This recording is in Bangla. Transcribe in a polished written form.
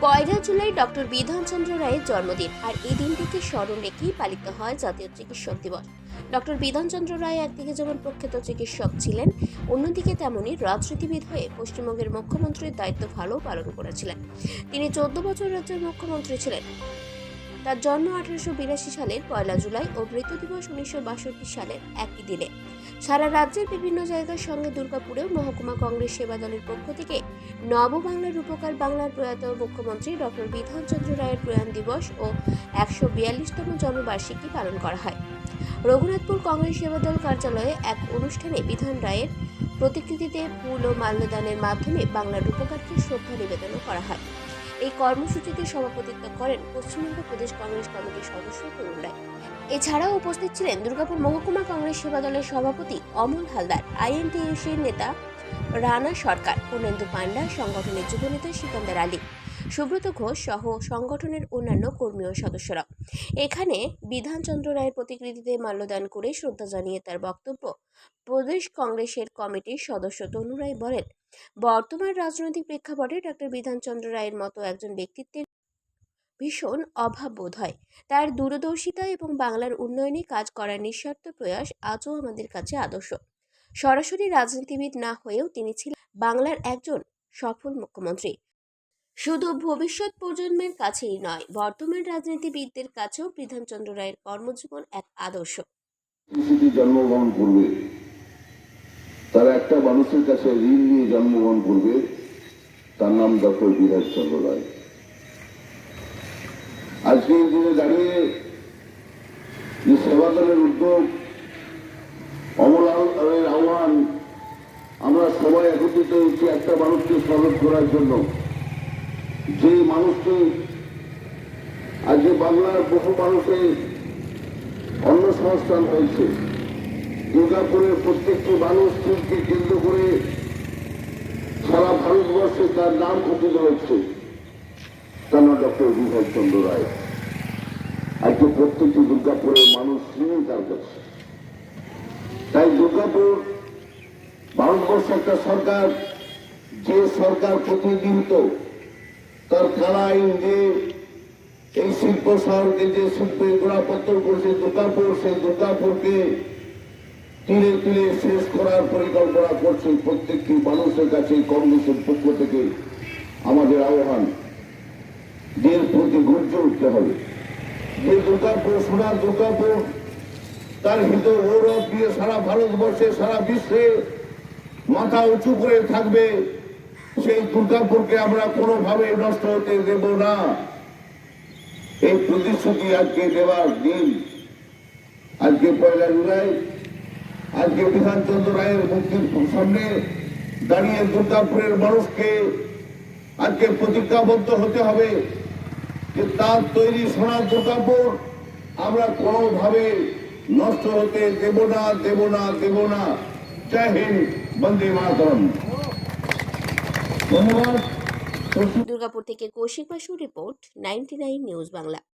পয়লা জুলাই ডক্টর বিধানচন্দ্র রায়ের জন্মদিন, আর এই দিনটিকে স্মরণ রেখেই পালিত হয় জাতীয় চিকিৎসক দিবস। ডক্টর বিধানচন্দ্র রায় একদিকে যেমন প্রখ্যাত চিকিৎসক ছিলেন, অন্যদিকে তেমনি রাজনীতিবিদ হয়ে পশ্চিমবঙ্গের মুখ্যমন্ত্রীর দায়িত্ব ভালো পালন করেছিলেন। তিনি 14 বছর রাজ্যের মুখ্যমন্ত্রী ছিলেন। তার জন্ম 1882 সালের পয়লা জুলাই ও মৃত্যু দিবস 1962 সালের একই দিনে। সারা রাজ্যের বিভিন্ন জায়গার সঙ্গে দুর্গাপুরেও মহকুমা কংগ্রেস সেবা দলের পক্ষ থেকে নববাংলার রূপকার বাংলার প্রয়াত মুখ্যমন্ত্রী ডক্টর বিধানচন্দ্র রায়ের প্রয়াণ দিবস ও 142তম জন্মবার্ষিকী পালন করা হয়। রঘুনাথপুর কংগ্রেস সেবা দল কার্যালয়ে এক অনুষ্ঠানে বিধান রায়ের প্রতিকৃতিতে ফুল ও মাল্যদানের মাধ্যমে বাংলার রূপকারকে শ্রদ্ধা নিবেদন করা হয়। এই কর্মসূচিতে সভাপতিত্ব করেন পশ্চিমবঙ্গ প্রদেশ কংগ্রেস কমিটির সদস্য তরুণ রায়। এছাড়াও উপস্থিত ছিলেন দুর্গাপুর মহকুমা কংগ্রেস সেবা দলের সভাপতি অমল হালদার, আইএনটিইউসির নেতা রানা সরকার, পূর্ণেন্দু পান্ডা, সংগঠনের যুবনেতা সিকান্দার আলী, সুব্রত ঘোষ সহ সংগঠনের অন্যান্য কর্মী ও সদস্যরা। এখানে বিধানচন্দ্র রায়ের প্রতিকৃতিতে মাল্যদান করে শ্রদ্ধা জানিয়ে তার বক্তব্য প্রদেশ কংগ্রেসের কমিটির সদস্য তনু রায় বলেন, বর্তমান রাজনৈতিক প্রেক্ষাপটে ডক্টর বিধানচন্দ্র রায়ের মতো একজন ব্যক্তিত্বের ভীষণ অভাব বোধ হয়। তার দূরদর্শিতা এবং বাংলার উন্নয়নে কাজ করার নিঃস্বার্থ প্রয়াস আজও আমাদের কাছে আদর্শ। সরাসরি রাজনীতিবিদ না হয়েও তিনি ছিলেন বাংলার একজন সফল মুখ্যমন্ত্রী। শুধু ভবিষ্যৎ প্রজন্মের কাছেই নয়, বর্তমান রাজনীতিবিদদের কাছেও বিধানচন্দ্র রায়ের কর্মজীবন এক আদর্শ। জন্মগ্রহণ করবে, তারা একটা মানুষের কাছে ঋণ নিয়ে জন্মগ্রহণ করবে, তার নাম ডক্টর বিধানচন্দ্র রায়। আজকে এই দিনে দাঁড়িয়ে যে সেবা দলের উদ্যোগ, অমলালের আহ্বান, আমরা সবাই একত্রিত হচ্ছি একটা মানুষকে স্মরণ করার জন্য, যে মানুষটি আজকে বাংলার বহু মানুষের অন্নসংস্থান হয়েছে। দুর্গাপুরের প্রত্যেকটি মানুষকে কেন্দ্র করে সারা ভারতবর্ষে তার নাম ঘটিত হচ্ছে, তার নাম ডক্টর বিধানচন্দ্র রায়। আজকে প্রত্যেকটি দুর্গাপুরের মানুষ চিনি তার কাছে। তাই দুর্গাপুর ভারতবর্ষে একটা সরকার, যে সরকার প্রতিনিয়ত তার কালা আইন দিয়ে এই শিল্প শহরকে যে শিল্পের গোড়াপত্তন করেছে দুর্গাপুর, সেই দুর্গাপুরকে তিলে তিলে শেষ করার পরিকল্পনা করছে। প্রত্যেকটি মানুষের কাছে কংগ্রেসের পক্ষ থেকে আমাদের আহ্বান, এর প্রতি গর্জে উঠতে হবে। যে দুর্গাপুর, সোনার দুর্গাপুর, তার হৃদয় গৌরব দিয়ে সারা ভারতবর্ষে, সারা বিশ্বে মাথা উঁচু করে থাকবে, সেই দুর্গাপুরকে আমরা কোনোভাবে নষ্ট হতে দেব না। এই প্রতিশ্রুতি আজকে দেওয়ার দিন। আজকে পয়লা জুলাই, আজকে বিধানচন্দ্র রায়ের মূর্তির সামনে দাঁড়িয়ে দুর্গাপুরের মানুষকে আজকে প্রতিজ্ঞাবদ্ধ হতে হবে যে তার তৈরি সোনার দুর্গাপুর আমরা কোনোভাবে নষ্ট হতে দেব না, দেব না, দেব না। জয় হিন্দ, বন্দে মাতরম। ধন্যবাদ। দুর্গাপুর থেকে কৌশিক বাসুর রিপোর্ট, 99 নিউজ বাংলা।